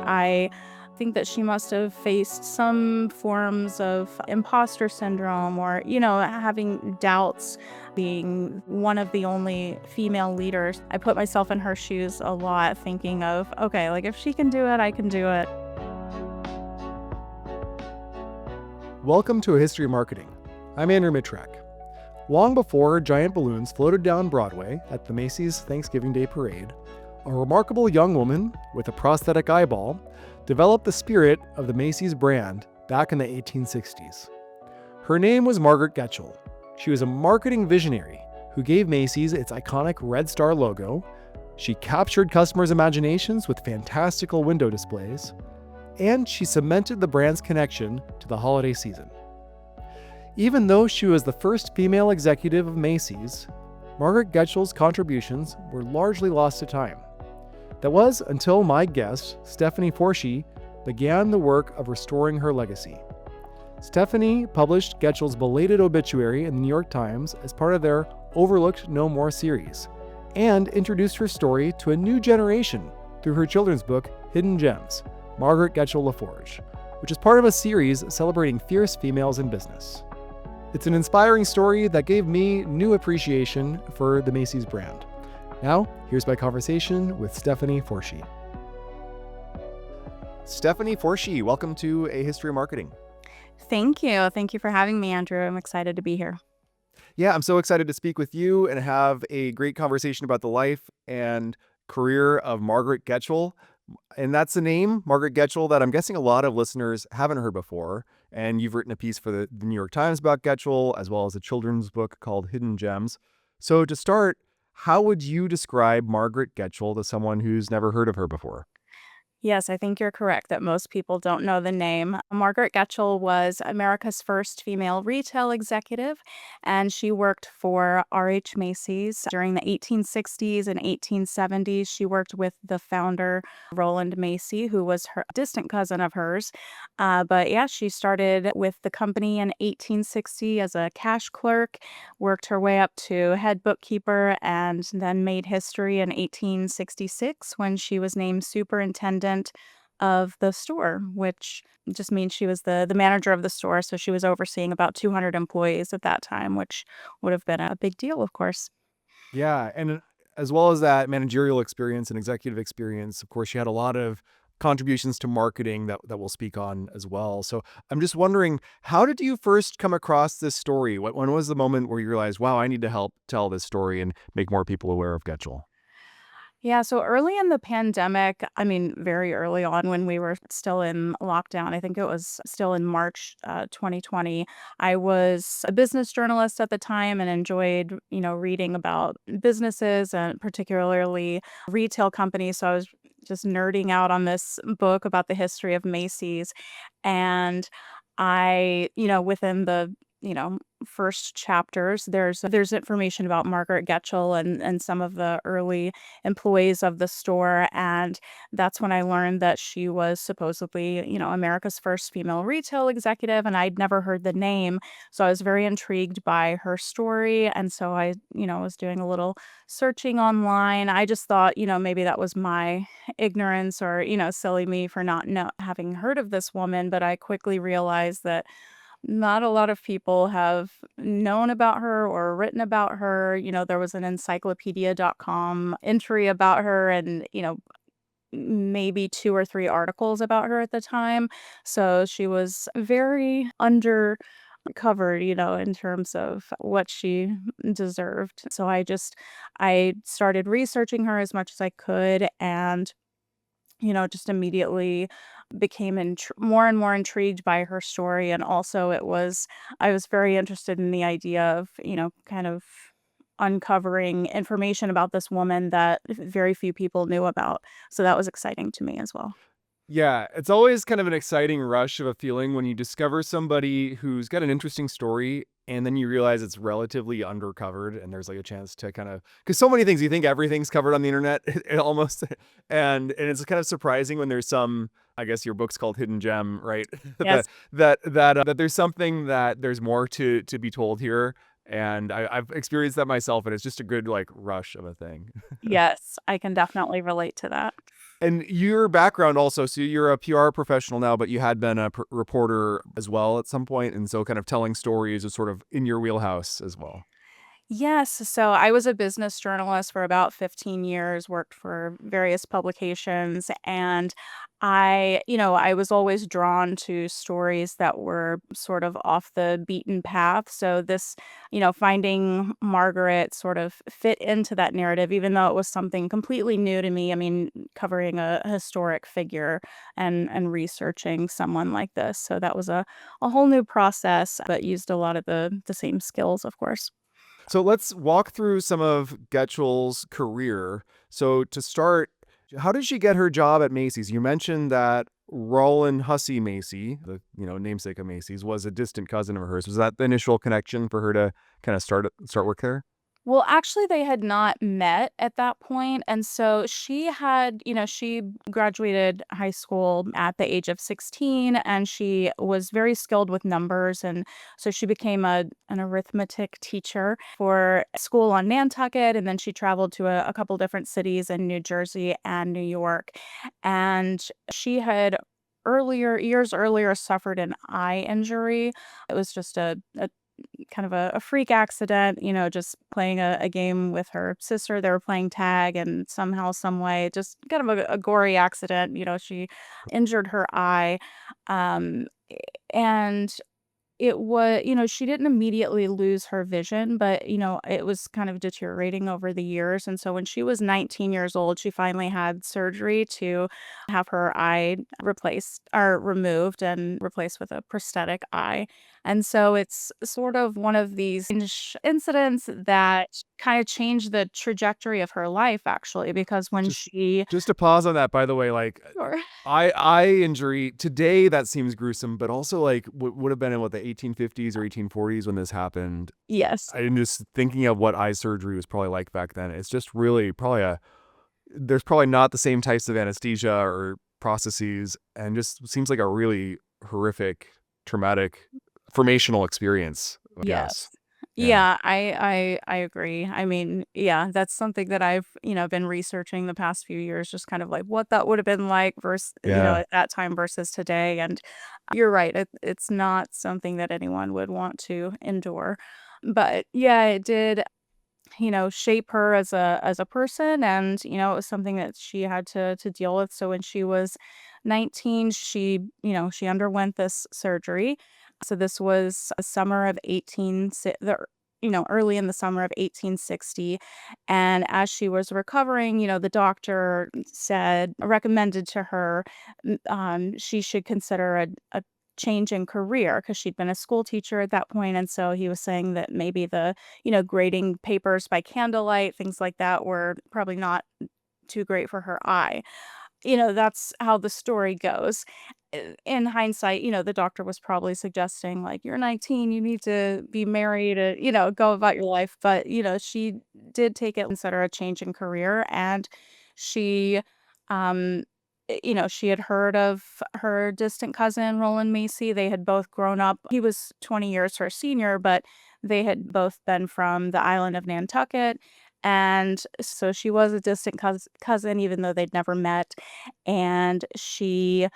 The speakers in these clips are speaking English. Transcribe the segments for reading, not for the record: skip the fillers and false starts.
I think that she must have faced some forms of imposter syndrome or, having doubts being one of the only female leaders. I put myself in her shoes a lot, thinking of, okay, like if she can do it, I can do it. Welcome to A History of Marketing. I'm Andrew Mittrack. Long before giant balloons floated down Broadway at the Macy's Thanksgiving Day Parade, a remarkable young woman with a prosthetic eyeball developed the spirit of the Macy's brand back in the 1860s. Her name was Margaret Getchell. She was a marketing visionary who gave Macy's its iconic Red Star logo. She captured customers' imaginations with fantastical window displays, and she cemented the brand's connection to the holiday season. Even though she was the first female executive of Macy's, Margaret Getchell's contributions were largely lost to time. That was until my guest, Stephanie Forshee, began the work of restoring her legacy. Stephanie published Getchell's belated obituary in the New York Times as part of their Overlooked No More series, and introduced her story to a new generation through her children's book, Hidden Gems, Margaret Getchell LaForge, which is part of a series celebrating fierce females in business. It's an inspiring story that gave me new appreciation for the Macy's brand. Now, here's my conversation with Stephanie Forshee. Stephanie Forshee, welcome to A History of Marketing. Thank you. Thank you for having me, Andrew. I'm excited to be here. Yeah, I'm so excited to speak with you and have a great conversation about the life and career of Margaret Getchell. And that's a name, Margaret Getchell, that I'm guessing a lot of listeners haven't heard before. And you've written a piece for the New York Times about Getchell, as well as a children's book called Hidden Gems. So to start, how would you describe Margaret Getchell to someone who's never heard of her before? Yes, I think you're correct that most people don't know the name. Margaret Getchell was America's first female retail executive, and she worked for R.H. Macy's during the 1860s and 1870s. She worked with the founder, Roland Macy, who was her distant cousin of hers. But yeah, she started with the company in 1860 as a cash clerk, worked her way up to head bookkeeper, and then made history in 1866 when she was named superintendent of the store, which just means she was the manager of the store. So she was overseeing about 200 employees at that time, which would have been a big deal, of course. Yeah, and as well as that managerial experience and executive experience, of course, she had a lot of contributions to marketing that we'll speak on as well. So I'm just wondering, how did you first come across this story? When was the moment where you realized, wow, I need to help tell this story and make more people aware of Getchell? Yeah, so early in the pandemic, very early on when we were still in lockdown, I think it was still in March 2020, I was a business journalist at the time and enjoyed, reading about businesses and particularly retail companies. So I was just nerding out on this book about the history of Macy's. And within the first chapters, there's information about Margaret Getchell and some of the early employees of the store, and that's when I learned that she was supposedly, America's first female retail executive, and I'd never heard the name, so I was very intrigued by her story, and so I, was doing a little searching online. I just thought, maybe that was my ignorance or, silly me for not having heard of this woman, but I quickly realized that not a lot of people have known about her or written about her. There was an encyclopedia.com entry about her and, maybe 2 or 3 articles about her at the time. So she was very undercovered, in terms of what she deserved. So I started researching her as much as I could and just immediately became more and more intrigued by her story. And also I was very interested in the idea of, kind of uncovering information about this woman that very few people knew about. So that was exciting to me as well. Yeah, it's always kind of an exciting rush of a feeling when you discover somebody who's got an interesting story and then you realize it's relatively undercovered and there's like a chance to kind of, because so many things you think everything's covered on the internet almost, and it's kind of surprising when there's some, I guess your book's called Hidden Gem, right? Yes. That there's something that there's more to be told here. And I've experienced that myself, and it's just a good like rush of a thing. Yes, I can definitely relate to that. And your background also, so you're a PR professional now, but you had been a reporter as well at some point, and so kind of telling stories is sort of in your wheelhouse as well. Yes, so I was a business journalist for about 15 years, worked for various publications, and I was always drawn to stories that were sort of off the beaten path. So finding Margaret sort of fit into that narrative, even though it was something completely new to me. I mean, covering a historic figure and researching someone like this. So that was a whole new process, but used a lot of the same skills, of course. So let's walk through some of Getchell's career. So to start, how did she get her job at Macy's? You mentioned that Roland Hussey Macy, the namesake of Macy's, was a distant cousin of hers. Was that the initial connection for her to kind of start work there? Well, actually, they had not met at that point, and so she graduated high school at the age of 16, and she was very skilled with numbers, and so she became an arithmetic teacher for school on Nantucket, and then she traveled to a couple different cities in New Jersey and New York, and she had years earlier suffered an eye injury. It was just a kind of a freak accident, just playing a game with her sister. They were playing tag, and somehow, some way, just kind of a gory accident. She injured her eye. Um, and she didn't immediately lose her vision, but, it was kind of deteriorating over the years, and so when she was 19 years old, she finally had surgery to have her eye replaced or removed and replaced with a prosthetic eye, and so it's sort of one of these incidents that kinda changed the trajectory of her life, actually, because when Just she just to pause on that, by the way, like Sure. eye injury today that seems gruesome, but also like would have been in what the 1850s or 1840s when this happened. Yes. I'm just thinking of what eye surgery was probably like back then. It's just really probably there's probably not the same types of anesthesia or processes, and just seems like a really horrific, traumatic, formational experience, I Yes. guess. Yeah. Yeah, I agree. I mean, yeah, that's something that I've, been researching the past few years, just kind of like what that would have been like versus, Yeah. at that time versus today. And you're right, it's not something that anyone would want to endure. But yeah, it did, shape her as a person, and it was something that she had to deal with. So when she was 19, she underwent this surgery. So this was a summer of 18 si- the early in the summer of 1860, and as she was recovering, the doctor recommended to her she should consider a change in career because she'd been a school teacher at that point, and so he was saying that maybe grading papers by candlelight, things like that were probably not too great for her eye. That's how the story goes. In hindsight, the doctor was probably suggesting, like, "You're 19, you need to be married, and, go about your life." But, she did take it, consider a change in career, and she, um, she had heard of her distant cousin, Roland Macy. They had both grown up. He was 20 years her senior, but they had both been from the island of Nantucket. And so she was a distant cousin, even though they'd never met. And she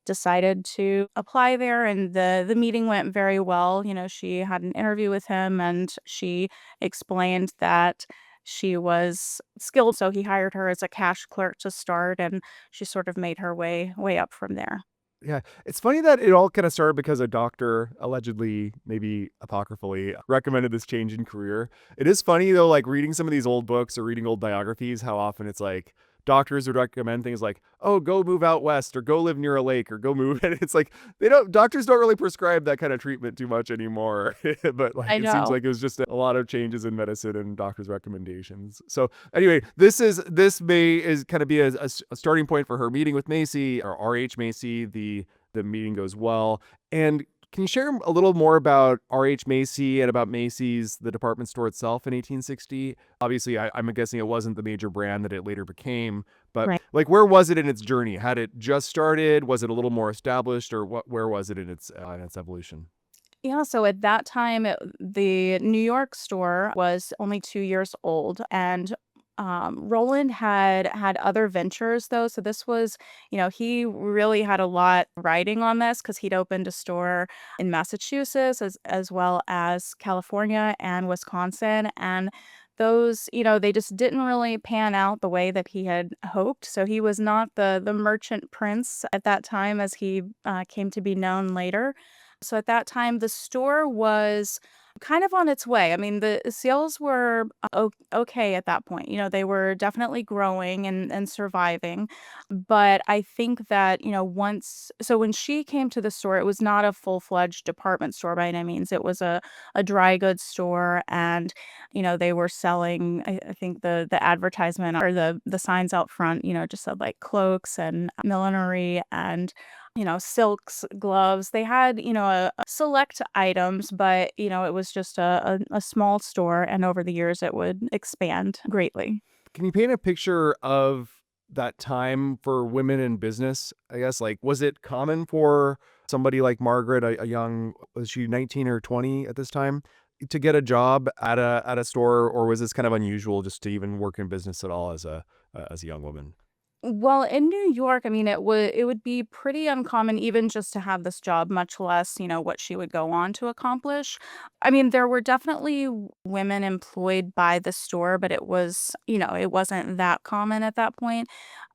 decided to apply there, and the meeting went very well. She had an interview with him, and she explained that she was skilled, so he hired her as a cash clerk to start, and she sort of made her way up from there. Yeah, it's funny that it all kind of started because a doctor allegedly, maybe apocryphally, recommended this change in career. It is funny though, like reading some of these old books or reading old biographies, how often it's like doctors would recommend things like, "Oh, go move out west," or "Go live near a lake," or "Go move." And it's like doctors don't really prescribe that kind of treatment too much anymore. But like I it seems know. like it was just a lot of changes in medicine and doctors' recommendations. So anyway, this may is kind of be a starting point for her meeting with Macy or R.H. Macy. The meeting goes well. And can you share a little more about R.H. Macy and about Macy's, the department store itself in 1860? Obviously, I'm guessing it wasn't the major brand that it later became, but Right. like where was it in its journey? Had it just started? Was it a little more established, or where was it in its evolution? Yeah, so at that time, the New York store was only 2 years old, and Roland had other ventures though, so this was, he really had a lot riding on this because he'd opened a store in Massachusetts as well as California and Wisconsin, and those, they just didn't really pan out the way that he had hoped. So he was not the merchant prince at that time as he came to be known later. So at that time, the store was kind of on its way. I mean, the sales were okay at that point. They were definitely growing and surviving. But I think that, when she came to the store, it was not a full-fledged department store by any means. It was a dry goods store, and, they were selling, I think the advertisement or the signs out front, just said like cloaks and millinery and silks, gloves. They had, a select items, but, it was just a small store, and over the years, it would expand greatly. Can you paint a picture of that time for women in business? I guess, like, was it common for somebody like Margaret, a young, was she 19 or 20 at this time, to get a job at a store, or was this kind of unusual just to even work in business at all as a young woman? Well, in New York, I mean, it would be pretty uncommon even just to have this job, much less, what she would go on to accomplish. I mean, there were definitely women employed by the store, but it wasn't that common at that point.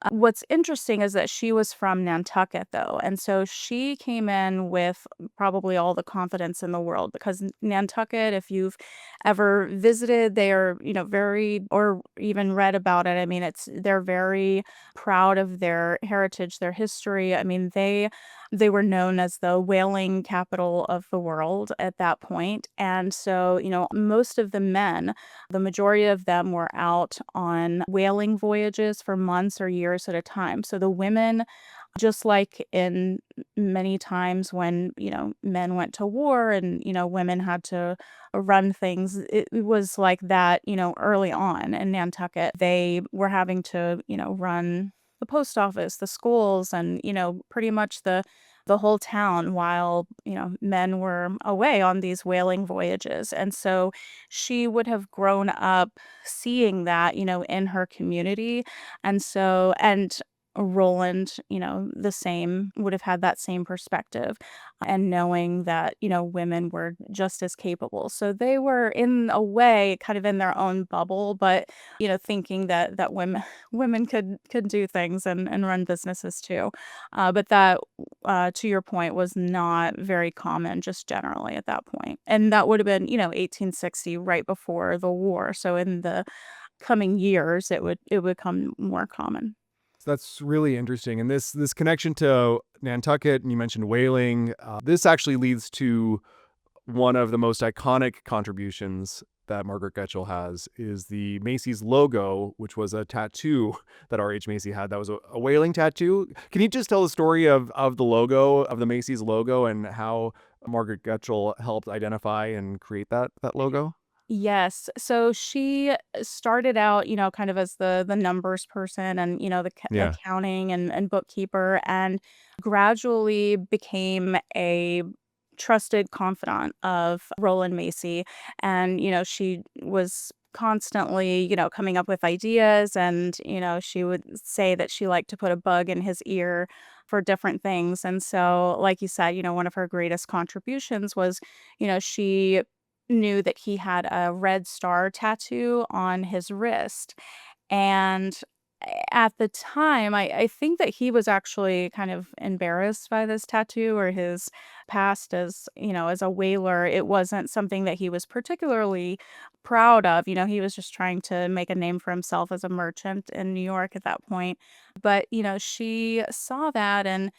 What's interesting is that she was from Nantucket, though, and so she came in with probably all the confidence in the world because Nantucket, if you've ever visited, they are, very, or even read about it. I mean, they're very proud of their heritage, their history. I mean, they were known as the whaling capital of the world at that point. And so, most of the men, the majority of them were out on whaling voyages for months or years at a time. So the women, just like in many times when, men went to war and, women had to run things, it was like that, early on in Nantucket. They were having to, run the post office, the schools, and, pretty much the whole town while, men were away on these whaling voyages. And so she would have grown up seeing that, in her community. And Roland, the same, would have had that same perspective and knowing that, women were just as capable. So they were in a way kind of in their own bubble, but, thinking that women could do things and run businesses too. But that, to your point, was not very common just generally at that point. And that would have been, 1860, right before the war. So in the coming years, it would become more common. That's really interesting, and this connection to Nantucket, and you mentioned whaling. This actually leads to one of the most iconic contributions that Margaret Getchell has is the Macy's logo, which was a tattoo that R.H. Macy had. That was a whaling tattoo. Can you just tell the story of the logo, of the Macy's logo, and how Margaret Getchell helped identify and create that logo? Yes. So she started out, kind of as the numbers person and, the Yeah. accounting and bookkeeper, and gradually became a trusted confidant of Roland Macy. And, she was constantly, coming up with ideas, and, she would say that she liked to put a bug in his ear for different things. And so, like you said, one of her greatest contributions was, she knew that he had a red star tattoo on his wrist. And at the time, I think that he was actually kind of embarrassed by this tattoo or his past as, as a whaler. It wasn't something that he was particularly proud of. He was just trying to make a name for himself as a merchant in New York at that point. But, she saw that and,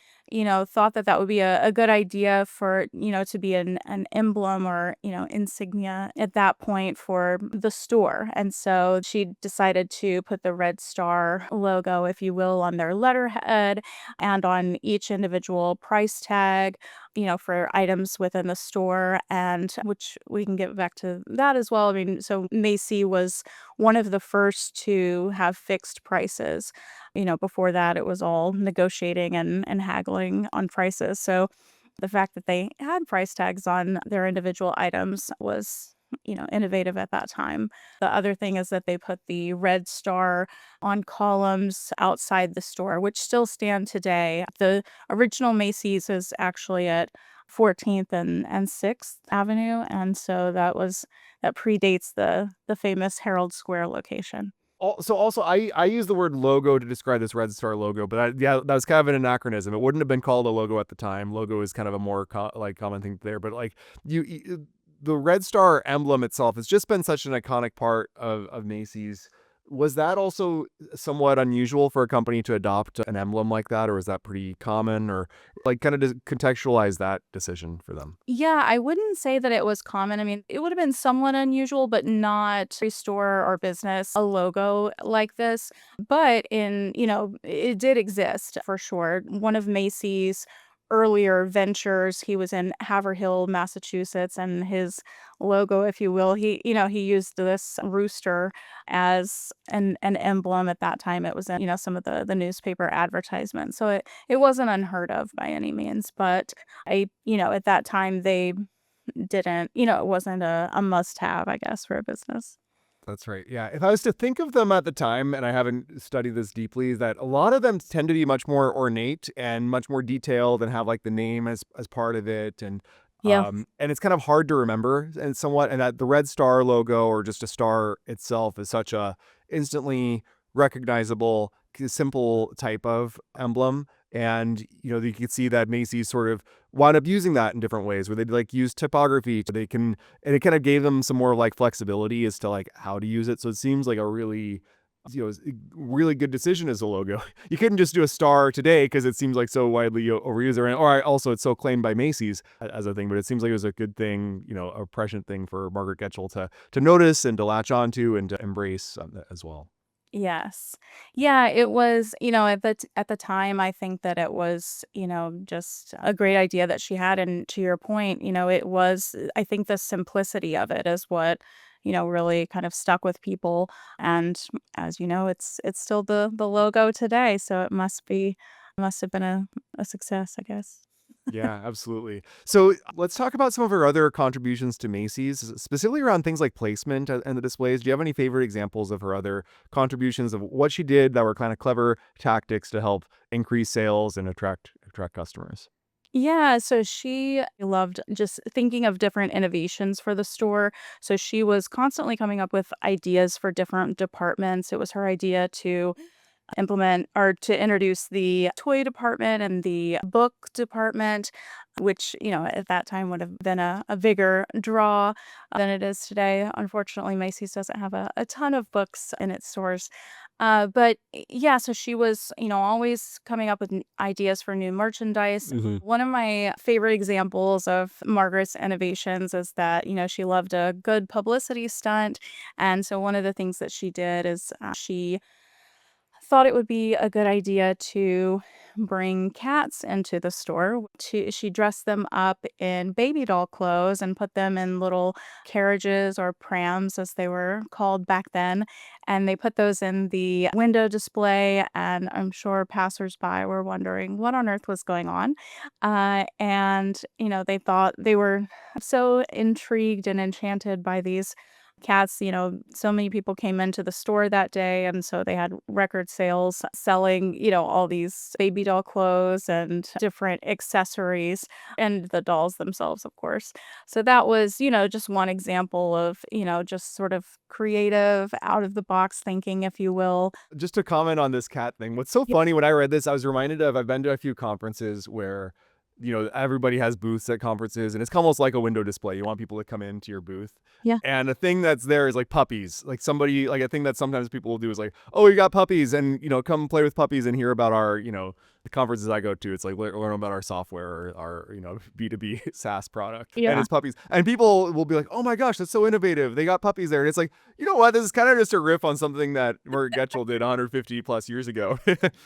thought that that would be a good idea for, to be an emblem or, insignia at that point for the store. And so she decided to put the Red Star logo, if you will, on their letterhead and on each individual price tag, for items within the store, and which we can get back to that as well. I mean, so Macy was one of the first to have fixed prices. Before that, it was all negotiating and haggling on prices. So the fact that they had price tags on their individual items was innovative at that time. The other thing is that they put the red star on columns outside the store, which still stand today. The original Macy's is actually at 14th and 6th Avenue, and so that predates the famous Herald Square location. So also, I use the word logo to describe this Red Star logo, but yeah, that was kind of an anachronism. It wouldn't have been called a logo at the time. Logo is kind of a more common thing there, but like the Red Star emblem itself has just been such an iconic part of Macy's. Was that also somewhat unusual for a company to adopt an emblem like that, or is that pretty common, or like kind of contextualize that decision for them? Yeah, I wouldn't say that it was common. I mean, it would have been somewhat unusual, but not a store or business a logo like this. But it did exist for sure. One of Macy's earlier ventures, he was in Haverhill, Massachusetts, and his logo, if you will, he used this rooster as an emblem at that time. It was in, some of the newspaper advertisements. So it wasn't unheard of by any means, but at that time, they didn't it wasn't a must-have, I guess, for a business. That's right. Yeah. If I was to think of them at the time, and I haven't studied this deeply, is that a lot of them tend to be much more ornate and much more detailed and have like the name as part of it. Yeah. And it's kind of hard to remember and somewhat. And that the Red Star logo or just a star itself is such a instantly recognizable, simple type of emblem. And, you can see that Macy's sort of wound up using that in different ways where they like use typography so they can, and it kind of gave them some more like flexibility as to like how to use it. So it seems like a really good decision as a logo. You couldn't just do a star today because it seems like so widely overused, or also it's so claimed by Macy's as a thing. But it seems like it was a good thing, a prescient thing for Margaret Getchell to notice and to latch onto and to embrace as well. Yes. Yeah, it was, at the time, I think that it was, just a great idea that she had, and to your point, it was I think the simplicity of it is what, really kind of stuck with people, and as you know, it's still the logo today, so must have been a success, I guess. Yeah, absolutely. So let's talk about some of her other contributions to Macy's, specifically around things like placement and the displays. Do you have any favorite examples of her other contributions of what she did that were kind of clever tactics to help increase sales and attract customers? Yeah, so she loved just thinking of different innovations for the store. So she was constantly coming up with ideas for different departments. It was her idea to implement or to introduce the toy department and the book department, which, at that time would have been a bigger draw than it is today. Unfortunately, Macy's doesn't have a ton of books in its stores. But yeah, so she was, always coming up with ideas for new merchandise. Hmm. One of my favorite examples of Margaret's innovations is that, she loved a good publicity stunt. And so one of the things that she did is she thought it would be a good idea to bring cats into the store. She dressed them up in baby doll clothes and put them in little carriages or prams, as they were called back then. And they put those in the window display. And I'm sure passersby were wondering what on earth was going on. And, they thought they were so intrigued and enchanted by these cats. So many people came into the store that day, and so they had record sales selling, all these baby doll clothes and different accessories, and the dolls themselves, of course. So that was, just one example of, just sort of creative, out of the box thinking, if you will. Just to comment on this cat thing, what's so Yeah. funny when I read this, I was reminded of I've been to a few conferences where everybody has booths at conferences and it's almost like a window display. You want people to come into your booth. Yeah. And the thing that's there is like puppies. Like somebody, like a thing that sometimes people will do is like, oh, you got puppies and, come play with puppies and hear about our, the conferences I go to. It's like learn about our software or our, B2B SaaS product and Yeah. it's puppies. And people will be like, oh my gosh, that's so innovative. They got puppies there. And it's like, you know what? This is kind of just a riff on something that Margaret Getchell did 150 plus years ago.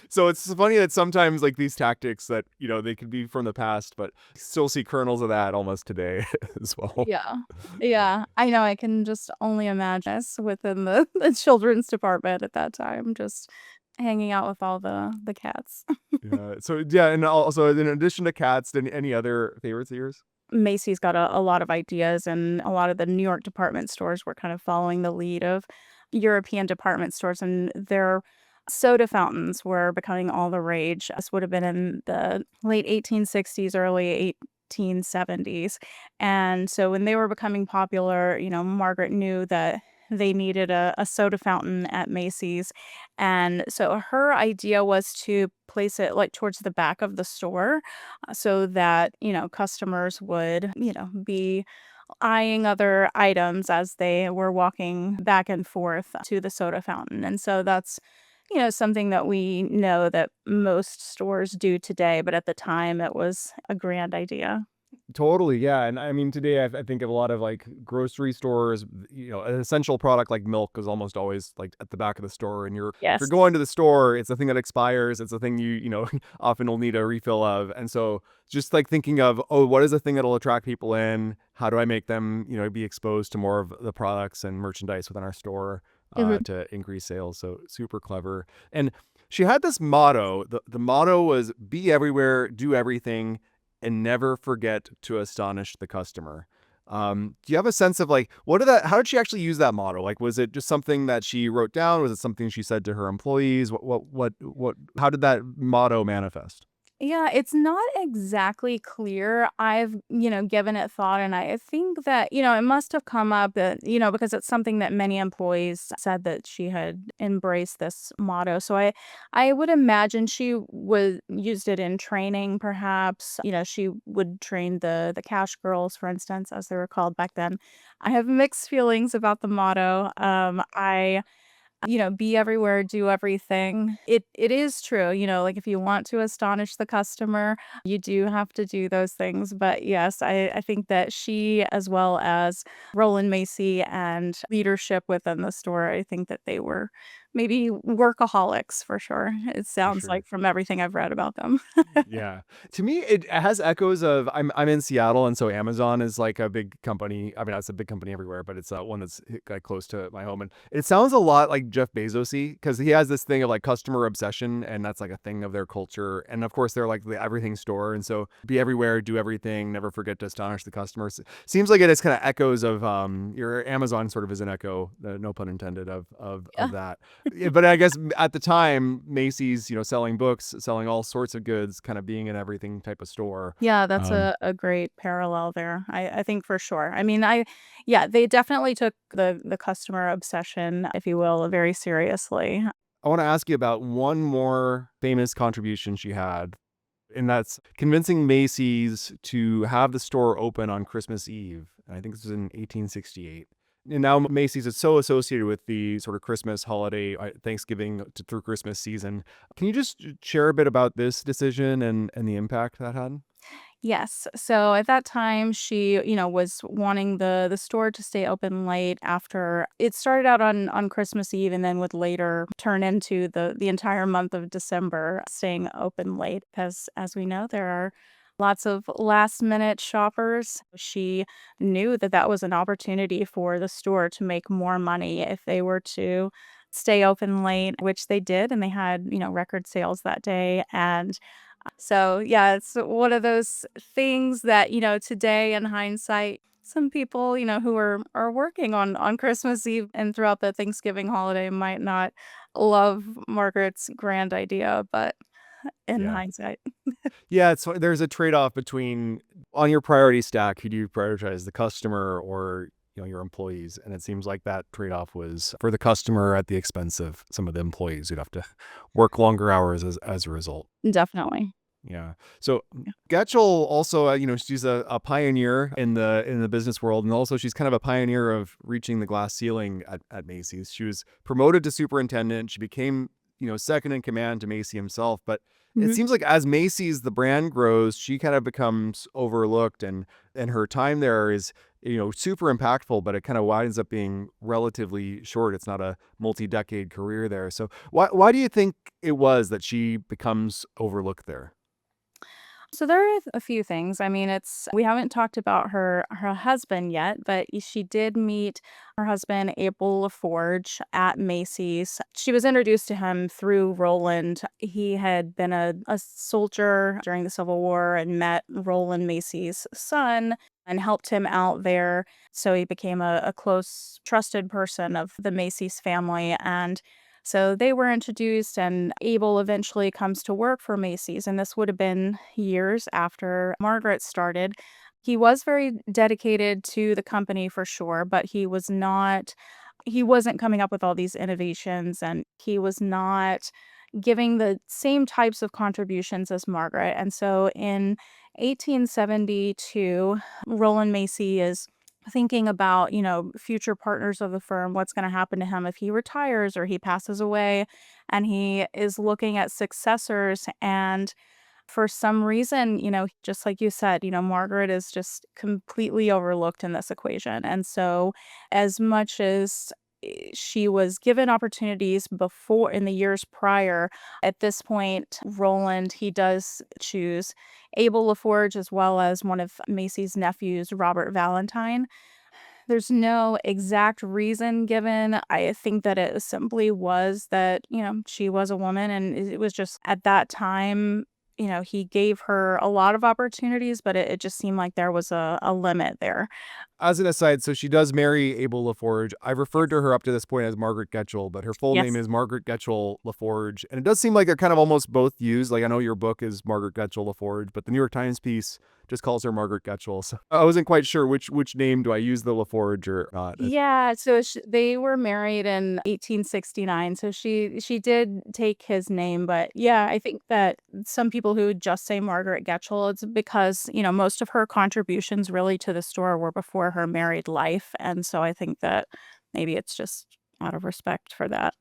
So it's funny that sometimes like these tactics that, they could be from the past, but still see kernels of that almost today as well. Yeah. Yeah. I know, I can just only imagine us within the children's department at that time, just hanging out with all the cats. Yeah. So yeah, and also in addition to cats, any other favorites of yours? Macy's got a lot of ideas, and a lot of the New York department stores were kind of following the lead of European department stores, and their soda fountains were becoming all the rage. This would have been in the late 1860s, early 1870s. And so when they were becoming popular, Margaret knew that they needed a soda fountain at Macy's. And so her idea was to place it like towards the back of the store so that, customers would, be eyeing other items as they were walking back and forth to the soda fountain. And so that's, something that we know that most stores do today, but at the time it was a grand idea. Totally, yeah, and I mean, today I think of a lot of, like, grocery stores, an essential product like milk is almost always, like, at the back of the store, and if you're Yes. going to the store, it's a thing that expires, it's a thing often will need a refill of, and so just, like, thinking of, "Oh, what is the thing that'll attract people in? How do I make them, be exposed to more of the products and merchandise within our store, Mhm. to increase sales?" So, super clever, and she had this motto, the motto was, "Be everywhere, do everything, and never forget to astonish the customer." Do you have a sense of like how did she actually use that motto? Like, was it just something that she wrote down? Was it something she said to her employees? How did that motto manifest? Yeah, it's not exactly clear. I've, given it thought, and I think that, it must have come up that, because it's something that many employees said that she had embraced this motto. So I would imagine she would used it in training, perhaps. She would train the cash girls, for instance, as they were called back then. I have mixed feelings about the motto. Be everywhere, do everything. It is true, like, if you want to astonish the customer, you do have to do those things, but yes, I think that she, as well as Roland Macy and leadership within the store, I think that they were maybe workaholics for sure. It For sounds sure. like from everything I've read about them. Yeah. To me, it has echoes of I'm in Seattle, and so Amazon is like a big company. I mean, it's a big company everywhere, but it's one that's like close to my home, and it sounds a lot like Jeff Bezosy because he has this thing of like customer obsession, and that's like a thing of their culture. And of course, they're like the everything store, and so be everywhere, do everything, never forget to astonish the customers. Seems like it is kind of echoes of your Amazon sort of is an echo, no pun intended, of Yeah. that. Yeah, but I guess at the time, Macy's, selling books, selling all sorts of goods, kind of being an everything type of store. Yeah, that's Um, a great parallel there. I think for sure. I mean, yeah, they definitely took the customer obsession, if you will, very seriously. I want to ask you about one more famous contribution she had, and that's convincing Macy's to have the store open on Christmas Eve. And I think this was in 1868. And now Macy's is so associated with the sort of Christmas holiday, Thanksgiving through Christmas season. Can you just share a bit about this decision and the impact that had? Yes. So at that time, she, was wanting the store to stay open late after it started out on Christmas Eve and then would later turn into the entire month of December staying open late because as we know, there are lots of last minute shoppers. She knew that that was an opportunity for the store to make more money if they were to stay open late, which they did, and they had, record sales that day. And so, yeah, it's one of those things that, today in hindsight, some people, who are working on Christmas Eve and throughout the Thanksgiving holiday might not love Margaret's grand idea, but in Yeah. hindsight. Yeah, there's a trade-off between on your priority stack, who do you prioritize, the customer or your employees? And it seems like that trade-off was for the customer at the expense of some of the employees who'd have to work longer hours as a result. Definitely. Yeah. So Getchell also, she's a pioneer in the business world, and also she's kind of a pioneer of reaching the glass ceiling at Macy's. She was promoted to superintendent. She became, second in command to Macy himself. But it Mhm. seems like as Macy's the brand grows, she kind of becomes overlooked, and her time there is, super impactful, but it kind of winds up being relatively short. It's not a multi-decade career there. So why do you think it was that she becomes overlooked there? So there are a few things. I mean, it's we haven't talked about her husband yet, but she did meet her husband Abel LaForge at Macy's. She was introduced to him through Roland. He had been a soldier during the Civil War and met Roland Macy's son and helped him out there. So he became a close, trusted person of the Macy's family. And so they were introduced, and Abel eventually comes to work for Macy's, and this would have been years after Margaret started. He was very dedicated to the company for sure, but he wasn't coming up with all these innovations, and he was not giving the same types of contributions as Margaret. And so in 1872, Roland Macy is thinking about, future partners of the firm, what's going to happen to him if he retires or he passes away. And he is looking at successors. And for some reason, just like you said, Margaret is just completely overlooked in this equation. And so, as much as she was given opportunities before in the years prior, at this point, Roland, he does choose Abel LaForge as well as one of Macy's nephews, Robert Valentine. There's no exact reason given. I think that it simply was that, she was a woman and it was just at that time, he gave her a lot of opportunities, but it just seemed like there was a limit there. As an aside, so she does marry Abel LaForge. I've referred to her up to this point as Margaret Getchell, but her full name Yes. is Margaret Getchell LaForge. And it does seem like they're kind of almost both used. Like I know your book is Margaret Getchell LaForge, but the New York Times piece just calls her Margaret Getchell. So I wasn't quite sure which name do I use, the LaForge or not. Yeah, so they were married in 1869, so she did take his name, but yeah, I think that some people who just say Margaret Getchell, it's because, most of her contributions really to the store were before her married life, and so I think that maybe it's just out of respect for that.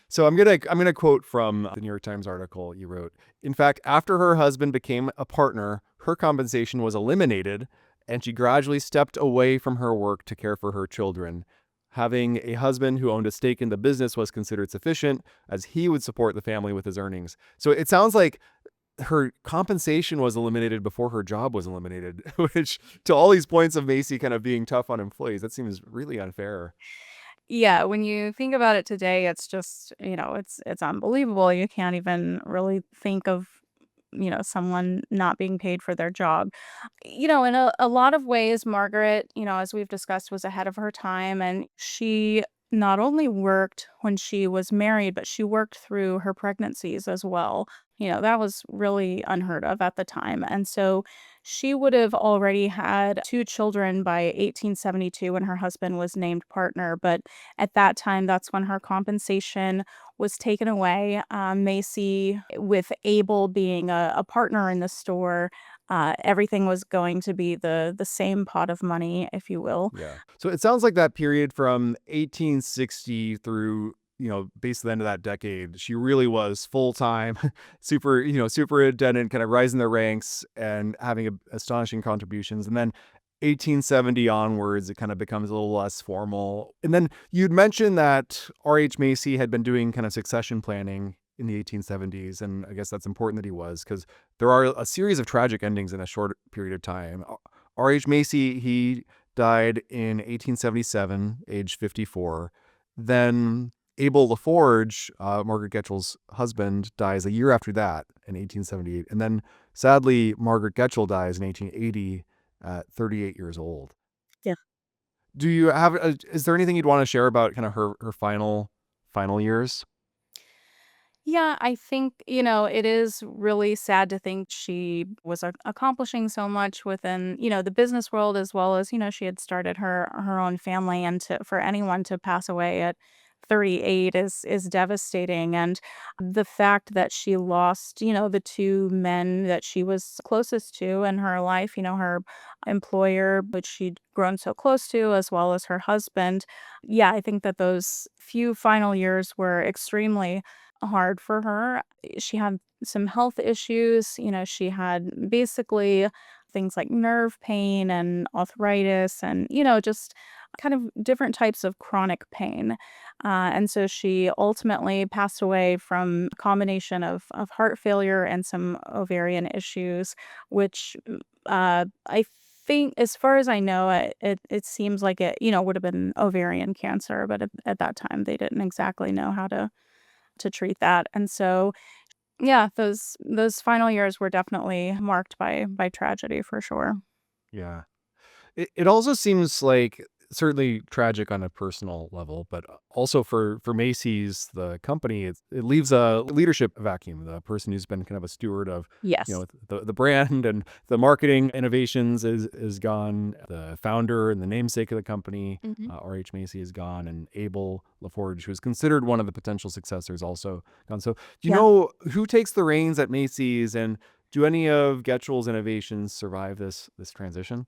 So I'm gonna quote from the New York Times article you wrote. In fact, after her husband became a partner, her compensation was eliminated, and she gradually stepped away from her work to care for her children. Having a husband who owned a stake in the business was considered sufficient, as he would support the family with his earnings. So it sounds like her compensation was eliminated before her job was eliminated, which to all these points of Macy kind of being tough on employees, that seems really unfair. Yeah, when you think about it today, it's just, it's unbelievable. You can't even really think of, someone not being paid for their job. In a lot of ways, Margaret, as we've discussed, was ahead of her time, and she not only worked when she was married, but she worked through her pregnancies as well. That was really unheard of at the time. And so she would have already had two children by 1872 when her husband was named partner. But at that time, that's when her compensation was taken away. Macy, with Abel being a partner in the store, everything was going to be the same pot of money, if you will. Yeah. So it sounds like that period from 1860 through, basically the end of that decade, she really was full time, superintendent, kind of rising the ranks and having astonishing contributions. And then 1870 onwards, it kind of becomes a little less formal. And then you'd mentioned that R.H. Macy had been doing kind of succession planning in the 1870s. And I guess that's important that he was, because there are a series of tragic endings in a short period of time. R.H. Macy, he died in 1877, age 54. Then Abel LaForge, Margaret Getchell's husband, dies a year after that in 1878. And then sadly, Margaret Getchell dies in 1880 at 38 years old. Yeah. Do you have, is there anything you'd want to share about kind of her final years? Yeah, I think, it is really sad to think she was accomplishing so much within, the business world as well as, she had started her own family, and for anyone to pass away at 38 is devastating. And the fact that she lost, the two men that she was closest to in her life, her employer, which she'd grown so close to, as well as her husband. Yeah, I think that those few final years were extremely hard for her. She had some health issues. She had basically things like nerve pain and arthritis and, just kind of different types of chronic pain. And so she ultimately passed away from a combination of heart failure and some ovarian issues, which I think, as far as I know, it seems like it, would have been ovarian cancer, but at that time they didn't exactly know how to treat that. And so, yeah, those final years were definitely marked by tragedy for sure. Yeah. It also seems like certainly tragic on a personal level, but also for Macy's, the company, it leaves a leadership vacuum. The person who's been kind of a steward of, Yes. the brand and the marketing innovations is gone. The founder and the namesake of the company, Mhm. R.H. Macy, is gone, and Abel LaForge, who is considered one of the potential successors, also gone. So, do you Yeah. know who takes the reins at Macy's, and do any of Getchell's innovations survive this transition?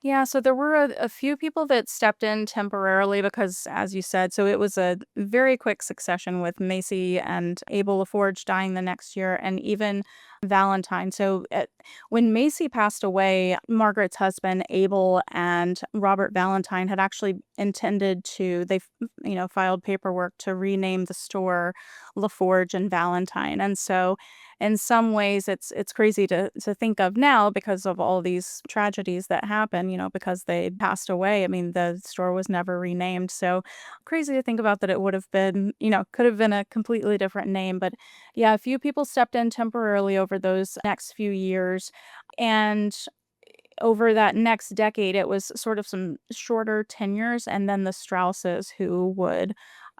Yeah, so there were a few people that stepped in temporarily because, as you said, so it was a very quick succession with Macy and Abel LaForge dying the next year, and even Valentine. So when Macy passed away, Margaret's husband Abel and Robert Valentine had actually intended to filed paperwork to rename the store LaForge and Valentine, and so in some ways it's crazy to think of now because of all these tragedies that happen, because they passed away. I mean, the store was never renamed. So crazy to think about that it would have been, could have been a completely different name. But yeah, a few people stepped in temporarily over those next few years. And over that next decade, it was sort of some shorter tenures, and then the Strausses who would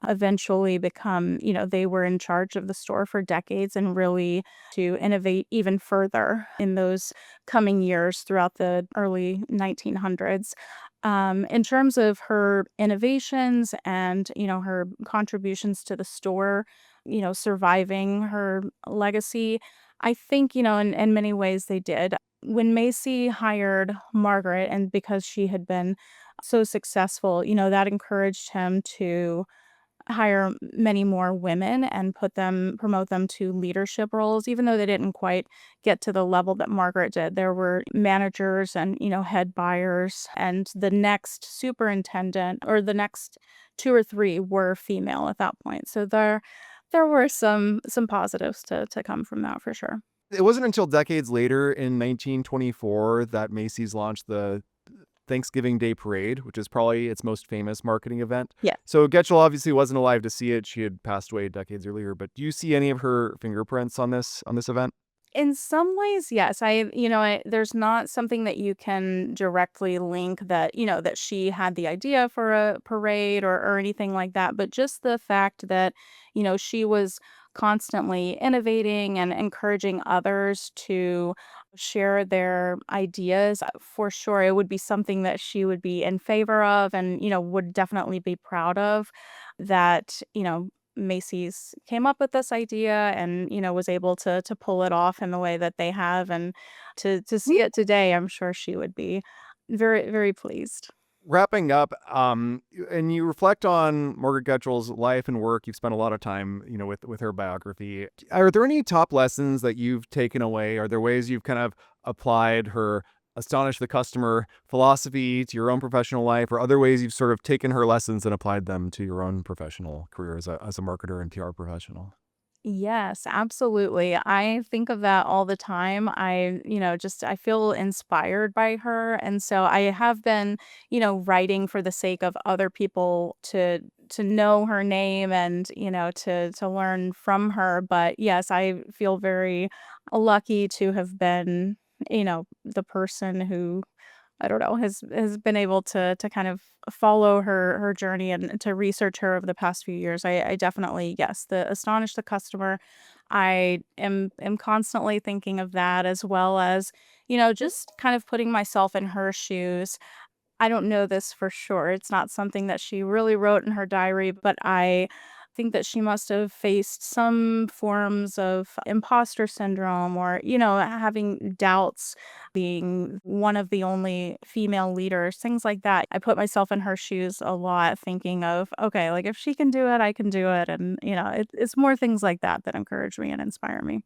eventually become, they were in charge of the store for decades and really to innovate even further in those coming years throughout the early 1900s. In terms of her innovations and, her contributions to the store, surviving her legacy, I think, in many ways they did. When Macy hired Margaret, and because she had been so successful, that encouraged him to hire many more women and promote them to leadership roles, even though they didn't quite get to the level that Margaret did. There were managers and, head buyers, and the next superintendent or the next 2 or 3 were female at that point. So there were some positives to come from that for sure. It wasn't until decades later in 1924 that Macy's launched the Thanksgiving Day Parade, which is probably its most famous marketing event. Yeah. So Getchell obviously wasn't alive to see it. She had passed away decades earlier, but do you see any of her fingerprints on this event? In some ways, yes. There's not something that you can directly link that, that she had the idea for a parade or anything like that. But just the fact that, she was constantly innovating and encouraging others to share their ideas, for sure, it would be something that she would be in favor of and, would definitely be proud of that, Macy's came up with this idea and, was able to pull it off in the way that they have, and to see it today, I'm sure she would be very, very pleased. Wrapping up, and you reflect on Margaret Getchell's life and work. You've spent a lot of time, with her biography. Are there any top lessons that you've taken away? Are there ways you've kind of applied her astonish the customer philosophy to your own professional life, or other ways you've sort of taken her lessons and applied them to your own professional career as a marketer and PR professional? Yes, absolutely. I think of that all the time. I feel inspired by her. And so I have been, writing for the sake of other people to know her name and, to learn from her. But yes, I feel very lucky to have been, the person who I don't know, has been able to kind of follow her journey and to research her over the past few years. I definitely, yes, the astonish the customer. I am constantly thinking of that, as well as, just kind of putting myself in her shoes. I don't know this for sure. It's not something that she really wrote in her diary, but I think that she must have faced some forms of imposter syndrome or, having doubts being one of the only female leaders, things like that. I put myself in her shoes a lot, thinking of, okay, like if she can do it, I can do it. And, it's more things like that that encourage me and inspire me.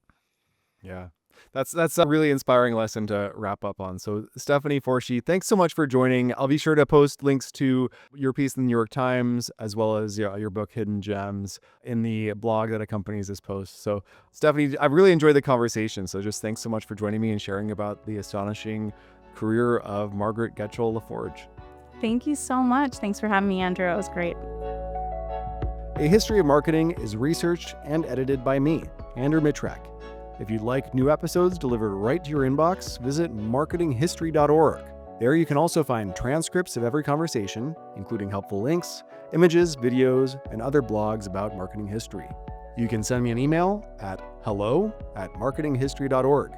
Yeah. That's a really inspiring lesson to wrap up on. So Stephanie Forshee, thanks so much for joining. I'll be sure to post links to your piece in the New York Times as well as your book Hidden Gems in the blog that accompanies this post. So Stephanie, I've really enjoyed the conversation. So just thanks so much for joining me and sharing about the astonishing career of Margaret Getchell LaForge. Thank you so much. Thanks for having me, Andrew. It was great. A History of Marketing is researched and edited by me, Andrew Mitrak. If you'd like new episodes delivered right to your inbox, visit marketinghistory.org. There you can also find transcripts of every conversation, including helpful links, images, videos, and other blogs about marketing history. You can send me an email at hello@marketinghistory.org.